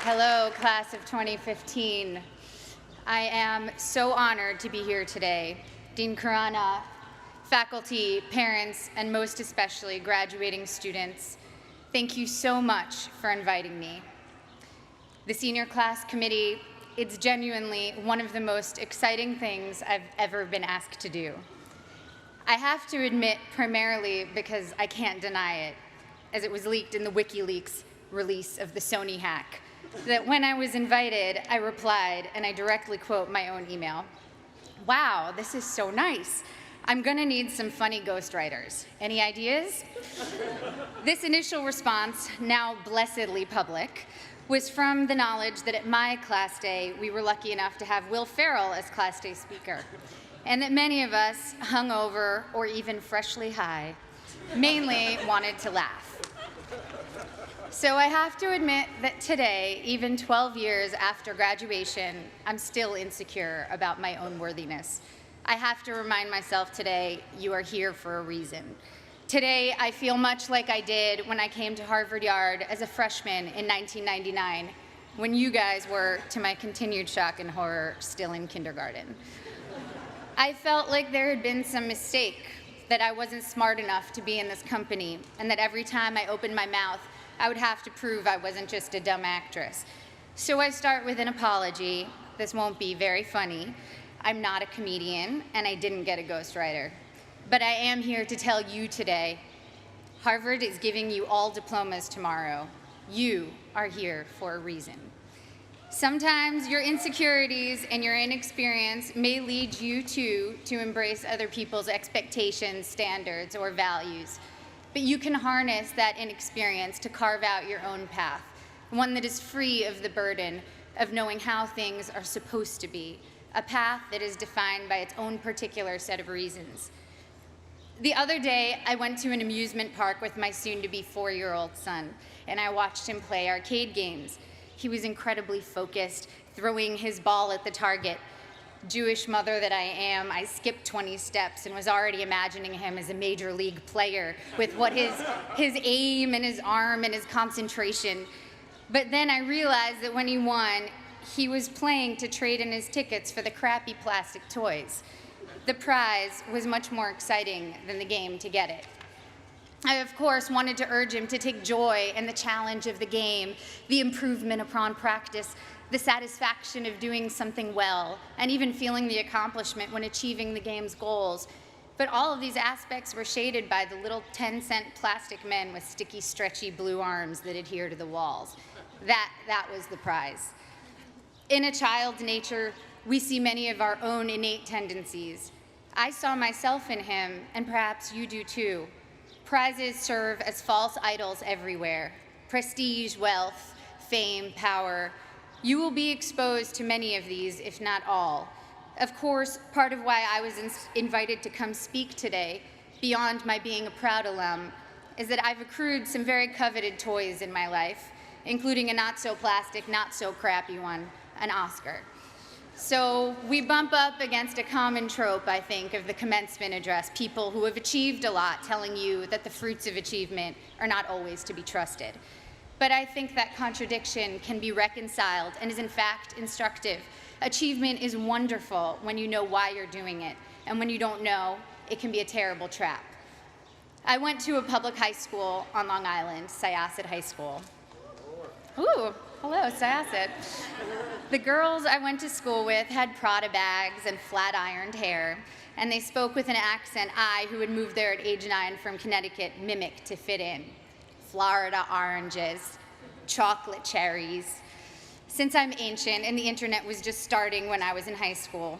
Hello, class of 2015. I am so honored to be here today. Dean Khurana, faculty, parents, and most especially graduating students, thank you so much for inviting me. The senior class committee, it's genuinely one of the most exciting things I've ever been asked to do. I have to admit, primarily because I can't deny it, as it was leaked in the WikiLeaks release of the Sony hack, that when I was invited, I replied, and I directly quote my own email, "Wow, this is so nice. I'm gonna need some funny ghostwriters. Any ideas?" This initial response, now blessedly public, was from the knowledge that at my class day, we were lucky enough to have Will Ferrell as class day speaker, and that many of us, hungover or even freshly high, mainly wanted to laugh. So I have to admit that today, even 12 years after graduation, I'm still insecure about my own worthiness. I have to remind myself today, you are here for a reason. Today, I feel much like I did when I came to Harvard Yard as a freshman in 1999, when you guys were, to my continued shock and horror, still in kindergarten. I felt like there had been some mistake, that I wasn't smart enough to be in this company, and that every time I opened my mouth, I would have to prove I wasn't just a dumb actress. So I start with an apology. This won't be very funny. I'm not a comedian, and I didn't get a ghostwriter. But I am here to tell you today, Harvard is giving you all diplomas tomorrow. You are here for a reason. Sometimes your insecurities and your inexperience may lead you to embrace other people's expectations, standards, or values. But you can harness that inexperience to carve out your own path, one that is free of the burden of knowing how things are supposed to be, a path that is defined by its own particular set of reasons. The other day, I went to an amusement park with my soon-to-be 4-year-old son, and I watched him play arcade games. He was incredibly focused, throwing his ball at the target. Jewish mother that I am, I skipped 20 steps and was already imagining him as a major league player with what his aim and his arm and his concentration. But then I realized that when he won, he was playing to trade in his tickets for the crappy plastic toys. The prize was much more exciting than the game to get it. I, of course, wanted to urge him to take joy in the challenge of the game, the improvement upon practice, the satisfaction of doing something well, and even feeling the accomplishment when achieving the game's goals. But all of these aspects were shaded by the little 10-cent plastic men with sticky, stretchy blue arms that adhere to the walls. That was the prize. In a child's nature, we see many of our own innate tendencies. I saw myself in him, and perhaps you do too. Prizes serve as false idols everywhere. Prestige, wealth, fame, power. You will be exposed to many of these, if not all. Of course, part of why I was invited to come speak today, beyond my being a proud alum, is that I've accrued some very coveted toys in my life, including a not-so-plastic, not-so-crappy one, an Oscar. So we bump up against a common trope, I think, of the commencement address, people who have achieved a lot telling you that the fruits of achievement are not always to be trusted. But I think that contradiction can be reconciled and is in fact instructive. Achievement is wonderful when you know why you're doing it, and when you don't know, it can be a terrible trap. I went to a public high school on Long Island, Syosset High School. Ooh, hello, Syosset. The girls I went to school with had Prada bags and flat-ironed hair, and they spoke with an accent I, who had moved there at age 9 from Connecticut, mimicked to fit in. Florida oranges, chocolate cherries. Since I'm ancient and the internet was just starting when I was in high school,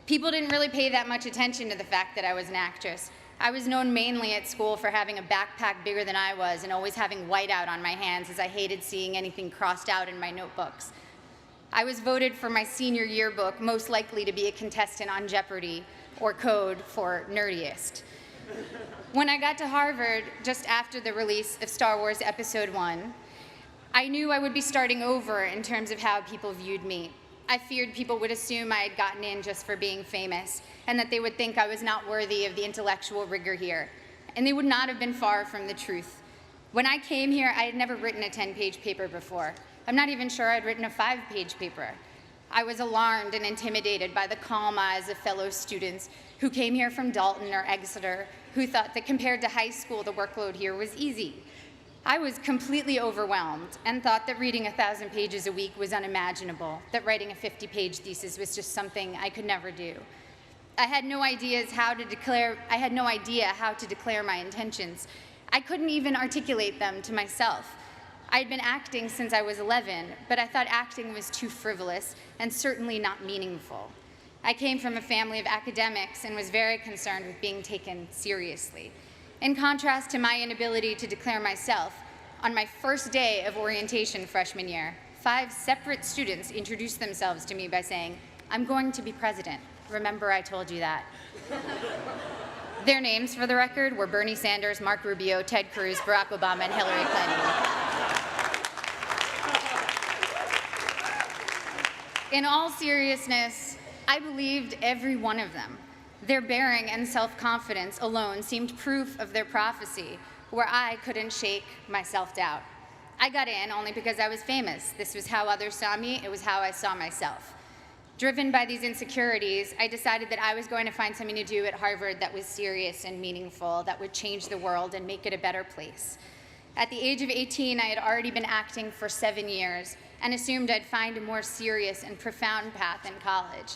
people didn't really pay that much attention to the fact that I was an actress. I was known mainly at school for having a backpack bigger than I was and always having whiteout on my hands, as I hated seeing anything crossed out in my notebooks. I was voted for my senior yearbook most likely to be a contestant on Jeopardy, or code for nerdiest. When I got to Harvard, just after the release of Star Wars Episode 1, I knew I would be starting over in terms of how people viewed me. I feared people would assume I had gotten in just for being famous, and that they would think I was not worthy of the intellectual rigor here. And they would not have been far from the truth. When I came here, I had never written a 10-page paper before. I'm not even sure I'd written a 5-page paper. I was alarmed and intimidated by the calm eyes of fellow students who came here from Dalton or Exeter, who thought that compared to high school, the workload here was easy. I was completely overwhelmed and thought that reading 1,000 pages a week was unimaginable, that writing a 50-page thesis was just something I could never do. I had no idea how to declare my intentions. I couldn't even articulate them to myself. I had been acting since I was 11, but I thought acting was too frivolous and certainly not meaningful. I came from a family of academics and was very concerned with being taken seriously. In contrast to my inability to declare myself, on my first day of orientation freshman year, 5 separate students introduced themselves to me by saying, "I'm going to be president. Remember I told you that." Their names, for the record, were Bernie Sanders, Mark Rubio, Ted Cruz, Barack Obama, and Hillary Clinton. In all seriousness, I believed every one of them. Their bearing and self-confidence alone seemed proof of their prophecy, where I couldn't shake my self-doubt. I got in only because I was famous. This was how others saw me. It was how I saw myself. Driven by these insecurities, I decided that I was going to find something to do at Harvard that was serious and meaningful, that would change the world and make it a better place. At the age of 18, I had already been acting for 7 years and assumed I'd find a more serious and profound path in college.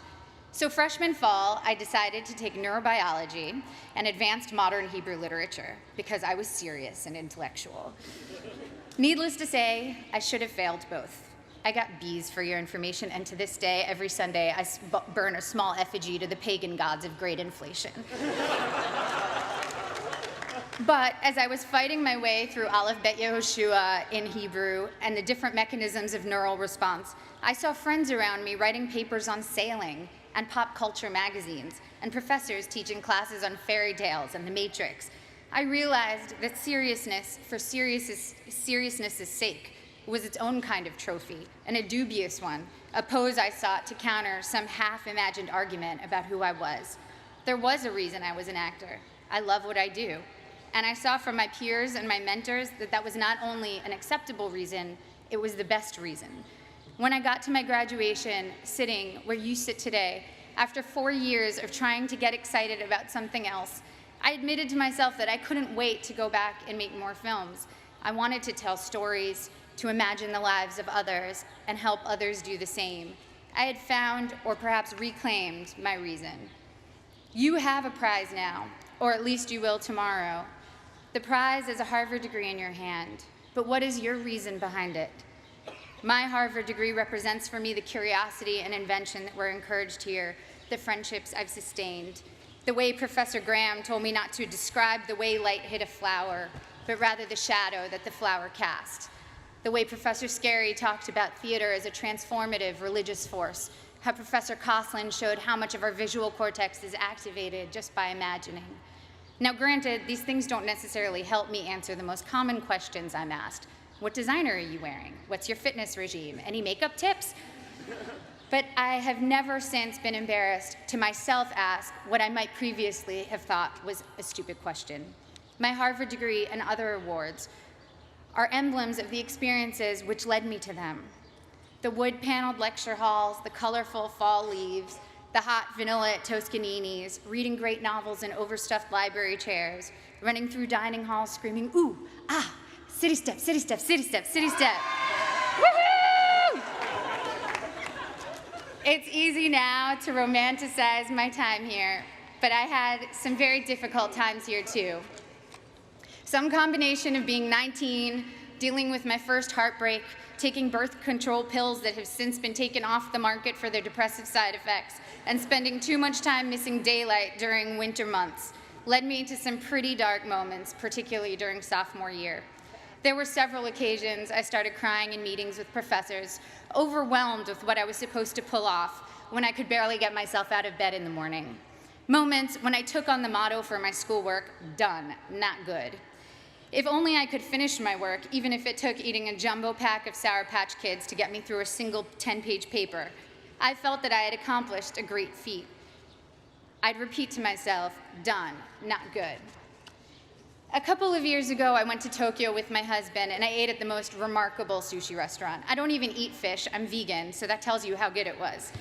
So freshman fall, I decided to take neurobiology and advanced modern Hebrew literature because I was serious and intellectual. Needless to say, I should have failed both. I got B's for your information, and to this day, every Sunday, I burn a small effigy to the pagan gods of great inflation. But as I was fighting my way through Aleph Bet Yehoshua in Hebrew and the different mechanisms of neural response, I saw friends around me writing papers on sailing and pop culture magazines, and professors teaching classes on fairy tales and the Matrix. I realized that seriousness for seriousness' sake was its own kind of trophy, and a dubious one, a pose I sought to counter some half-imagined argument about who I was. There was a reason I was an actor. I love what I do. And I saw from my peers and my mentors that that was not only an acceptable reason, it was the best reason. When I got to my graduation, sitting where you sit today, after 4 years of trying to get excited about something else, I admitted to myself that I couldn't wait to go back and make more films. I wanted to tell stories, to imagine the lives of others, and help others do the same. I had found, or perhaps reclaimed, my reason. You have a prize now, or at least you will tomorrow. The prize is a Harvard degree in your hand, but what is your reason behind it? My Harvard degree represents for me the curiosity and invention that were encouraged here, the friendships I've sustained, the way Professor Graham told me not to describe the way light hit a flower, but rather the shadow that the flower cast. The way Professor Scarry talked about theater as a transformative religious force, how Professor Coslin showed how much of our visual cortex is activated just by imagining. Now granted, these things don't necessarily help me answer the most common questions I'm asked. What designer are you wearing? What's your fitness regime? Any makeup tips? But I have never since been embarrassed to myself ask what I might previously have thought was a stupid question. My Harvard degree and other awards are emblems of the experiences which led me to them. The wood-paneled lecture halls, the colorful fall leaves, the hot vanilla at Toscanini's, reading great novels in overstuffed library chairs, running through dining halls screaming, "Ooh, ah, city step, city step, city step, city step." Woohoo! It's easy now to romanticize my time here, but I had some very difficult times here too. Some combination of being 19, dealing with my first heartbreak, taking birth control pills that have since been taken off the market for their depressive side effects, and spending too much time missing daylight during winter months led me to some pretty dark moments, particularly during sophomore year. There were several occasions I started crying in meetings with professors, overwhelmed with what I was supposed to pull off when I could barely get myself out of bed in the morning. Moments when I took on the motto for my schoolwork, done, not good. If only I could finish my work, even if it took eating a jumbo pack of Sour Patch Kids to get me through a single 10-page paper. I felt that I had accomplished a great feat. I'd repeat to myself, done, not good. A couple of years ago, I went to Tokyo with my husband, and I ate at the most remarkable sushi restaurant. I don't even eat fish, I'm vegan, so that tells you how good it was.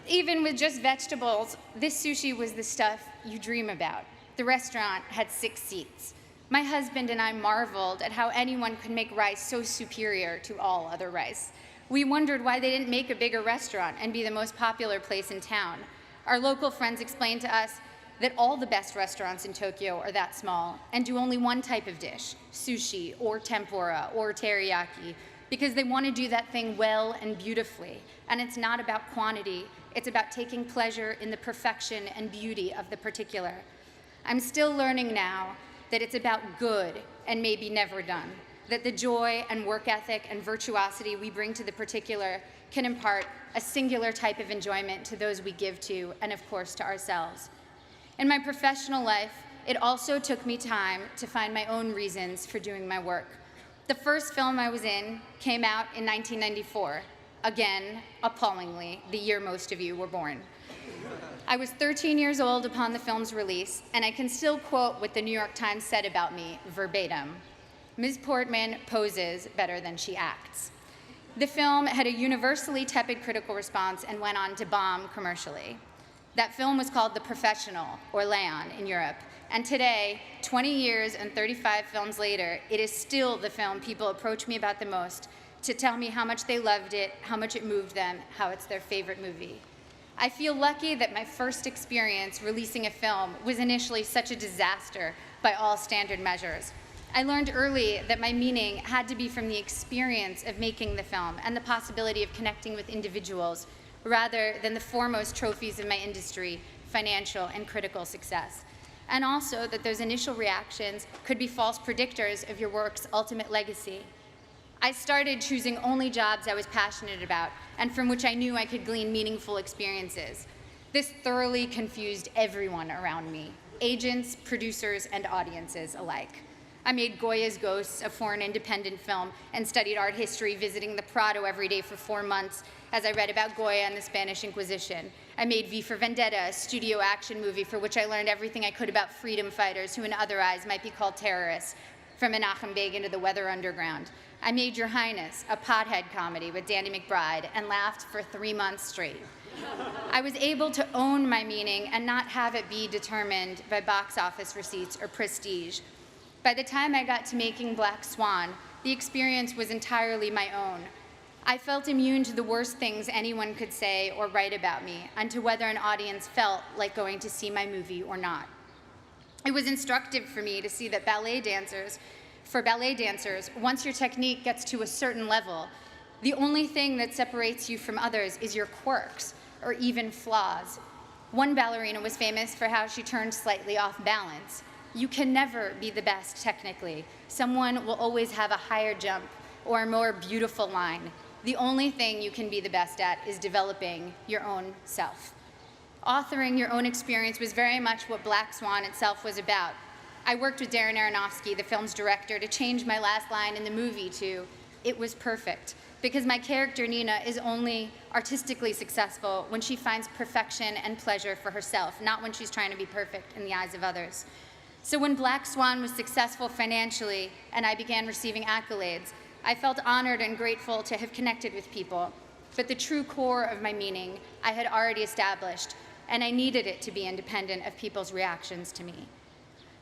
Even with just vegetables, this sushi was the stuff you dream about. The restaurant had 6 seats. My husband and I marveled at how anyone could make rice so superior to all other rice. We wondered why they didn't make a bigger restaurant and be the most popular place in town. Our local friends explained to us that all the best restaurants in Tokyo are that small and do only one type of dish, sushi or tempura or teriyaki, because they want to do that thing well and beautifully. And it's not about quantity, it's about taking pleasure in the perfection and beauty of the particular. I'm still learning now that it's about good and maybe never done, that the joy and work ethic and virtuosity we bring to the particular can impart a singular type of enjoyment to those we give to, and of course to ourselves. In my professional life, it also took me time to find my own reasons for doing my work. The first film I was in came out in 1994. Again, appallingly, the year most of you were born. I was 13 years old upon the film's release, and I can still quote what the New York Times said about me verbatim. Ms. Portman poses better than she acts. The film had a universally tepid critical response and went on to bomb commercially. That film was called The Professional, or Leon in Europe, and today, 20 years and 35 films later, it is still the film people approach me about the most to tell me how much they loved it, how much it moved them, how it's their favorite movie. I feel lucky that my first experience releasing a film was initially such a disaster by all standard measures. I learned early that my meaning had to be from the experience of making the film and the possibility of connecting with individuals rather than the foremost trophies of my industry, financial and critical success. And also that those initial reactions could be false predictors of your work's ultimate legacy. I started choosing only jobs I was passionate about and from which I knew I could glean meaningful experiences. This thoroughly confused everyone around me, agents, producers, and audiences alike. I made Goya's Ghosts, a foreign independent film, and studied art history, visiting the Prado every day for 4 months as I read about Goya and the Spanish Inquisition. I made V for Vendetta, a studio action movie for which I learned everything I could about freedom fighters who in other eyes might be called terrorists, from Menachem Begin to the Weather Underground. I made Your Highness, a pothead comedy with Danny McBride, and laughed for 3 months straight. I was able to own my meaning and not have it be determined by box office receipts or prestige. By the time I got to making Black Swan, the experience was entirely my own. I felt immune to the worst things anyone could say or write about me, and to whether an audience felt like going to see my movie or not. It was instructive for me to see that for ballet dancers, once your technique gets to a certain level, the only thing that separates you from others is your quirks, or even flaws. One ballerina was famous for how she turned slightly off balance. You can never be the best technically. Someone will always have a higher jump or a more beautiful line. The only thing you can be the best at is developing your own self. Authoring your own experience was very much what Black Swan itself was about. I worked with Darren Aronofsky, the film's director, to change my last line in the movie to, "It was perfect," because my character, Nina, is only artistically successful when she finds perfection and pleasure for herself, not when she's trying to be perfect in the eyes of others. So when Black Swan was successful financially and I began receiving accolades, I felt honored and grateful to have connected with people. But the true core of my meaning I had already established, and I needed it to be independent of people's reactions to me.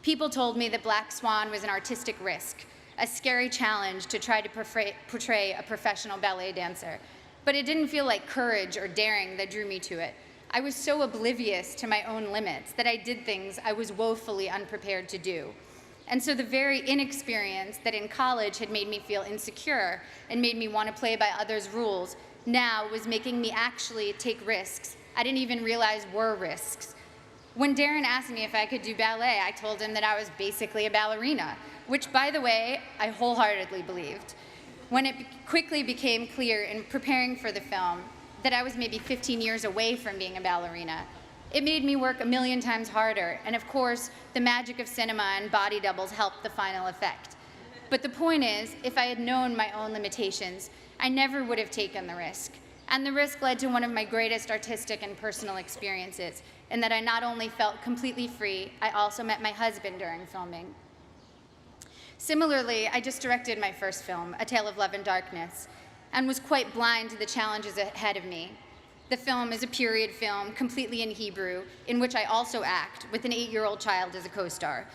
People told me that Black Swan was an artistic risk, a scary challenge to try to portray a professional ballet dancer. But it didn't feel like courage or daring that drew me to it. I was so oblivious to my own limits that I did things I was woefully unprepared to do. And so the very inexperience that in college had made me feel insecure and made me want to play by others' rules now was making me actually take risks I didn't even realize were risks. When Darren asked me if I could do ballet, I told him that I was basically a ballerina, which, by the way, I wholeheartedly believed. When it quickly became clear in preparing for the film that I was maybe 15 years away from being a ballerina, it made me work a million times harder, and of course, the magic of cinema and body doubles helped the final effect. But the point is, if I had known my own limitations, I never would have taken the risk. And the risk led to one of my greatest artistic and personal experiences, in that I not only felt completely free, I also met my husband during filming. Similarly, I just directed my first film, A Tale of Love and Darkness, and was quite blind to the challenges ahead of me. The film is a period film, completely in Hebrew, in which I also act, with an 8-year-old child as a co-star.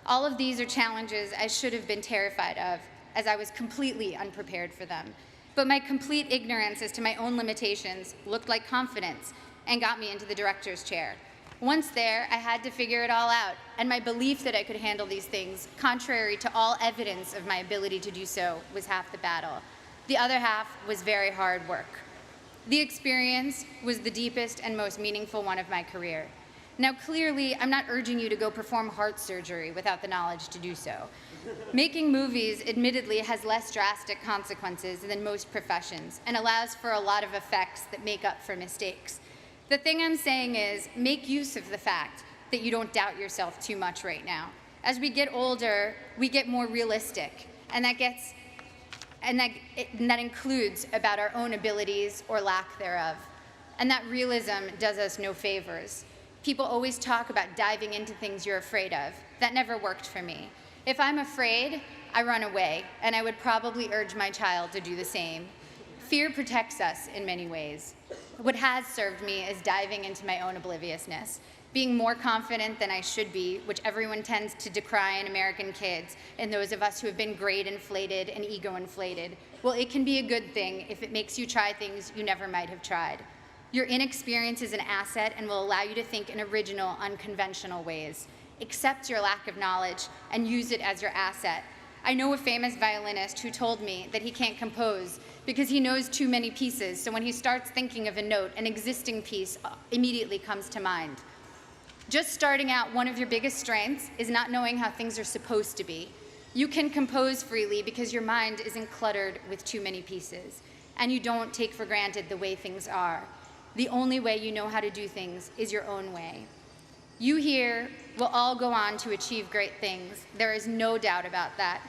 All of these are challenges I should have been terrified of, as I was completely unprepared for them. But my complete ignorance as to my own limitations looked like confidence and got me into the director's chair. Once there, I had to figure it all out, and my belief that I could handle these things, contrary to all evidence of my ability to do so, was half the battle. The other half was very hard work. The experience was the deepest and most meaningful one of my career. Now, clearly, I'm not urging you to go perform heart surgery without the knowledge to do so. Making movies, admittedly, has less drastic consequences than most professions and allows for a lot of effects that make up for mistakes. The thing I'm saying is, make use of the fact that you don't doubt yourself too much right now. As we get older, we get more realistic, and that includes about our own abilities or lack thereof. And that realism does us no favors. People always talk about diving into things you're afraid of. That never worked for me. If I'm afraid, I run away, and I would probably urge my child to do the same. Fear protects us in many ways. What has served me is diving into my own obliviousness, being more confident than I should be, which everyone tends to decry in American kids, and those of us who have been grade inflated and ego inflated. Well, it can be a good thing if it makes you try things you never might have tried. Your inexperience is an asset and will allow you to think in original, unconventional ways. Accept your lack of knowledge and use it as your asset. I know a famous violinist who told me that he can't compose because he knows too many pieces, so when he starts thinking of a note, an existing piece immediately comes to mind. Just starting out, one of your biggest strengths is not knowing how things are supposed to be. You can compose freely because your mind isn't cluttered with too many pieces, and you don't take for granted the way things are. The only way you know how to do things is your own way. You here will all go on to achieve great things. There is no doubt about that.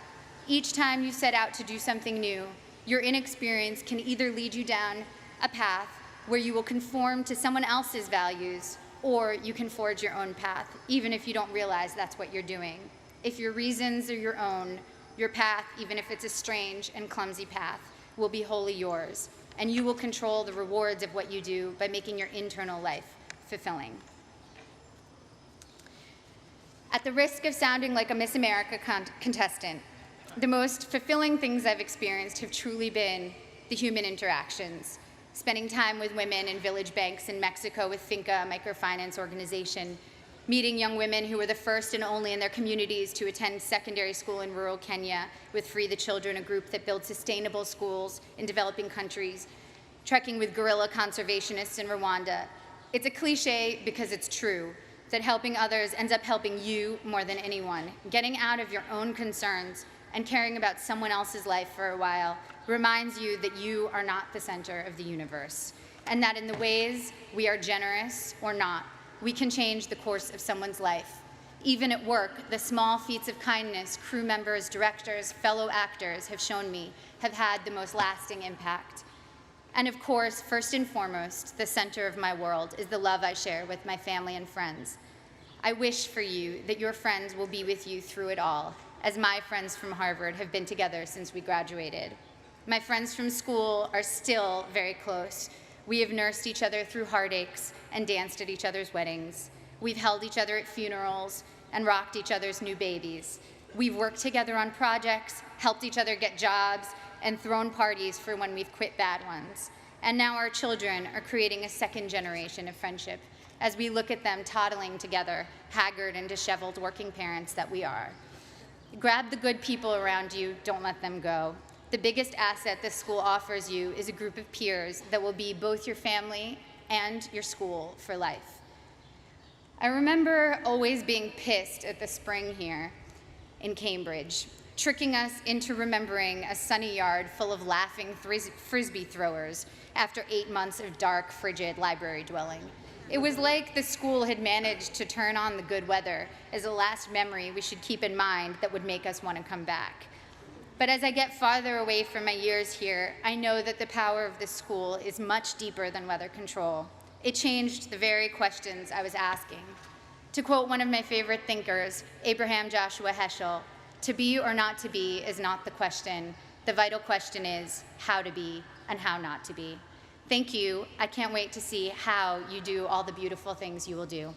Each time you set out to do something new, your inexperience can either lead you down a path where you will conform to someone else's values, or you can forge your own path, even if you don't realize that's what you're doing. If your reasons are your own, your path, even if it's a strange and clumsy path, will be wholly yours, and you will control the rewards of what you do by making your internal life fulfilling. At the risk of sounding like a Miss America contestant, the most fulfilling things I've experienced have truly been the human interactions. Spending time with women in village banks in Mexico with Finca, a microfinance organization, meeting young women who were the first and only in their communities to attend secondary school in rural Kenya with Free the Children, a group that builds sustainable schools in developing countries, trekking with guerrilla conservationists in Rwanda. It's a cliche because it's true, that helping others ends up helping you more than anyone. Getting out of your own concerns and caring about someone else's life for a while reminds you that you are not the center of the universe, and that in the ways we are generous or not, we can change the course of someone's life. Even at work, the small feats of kindness crew members, directors, fellow actors have shown me have had the most lasting impact. And of course, first and foremost, the center of my world is the love I share with my family and friends. I wish for you that your friends will be with you through it all, as my friends from Harvard have been together since we graduated. My friends from school are still very close. We have nursed each other through heartaches and danced at each other's weddings. We've held each other at funerals and rocked each other's new babies. We've worked together on projects, helped each other get jobs, and thrown parties for when we've quit bad ones. And now our children are creating a second generation of friendship as we look at them toddling together, haggard and disheveled working parents that we are. Grab the good people around you, don't let them go. The biggest asset this school offers you is a group of peers that will be both your family and your school for life. I remember always being pissed at the spring here in Cambridge, tricking us into remembering a sunny yard full of laughing frisbee throwers after 8 months of dark, frigid library dwelling. It was like the school had managed to turn on the good weather as a last memory we should keep in mind that would make us want to come back. But as I get farther away from my years here, I know that the power of this school is much deeper than weather control. It changed the very questions I was asking. To quote one of my favorite thinkers, Abraham Joshua Heschel, To be or not to be is not the question. The vital question is how to be and how not to be. Thank you. I can't wait to see how you do all the beautiful things you will do.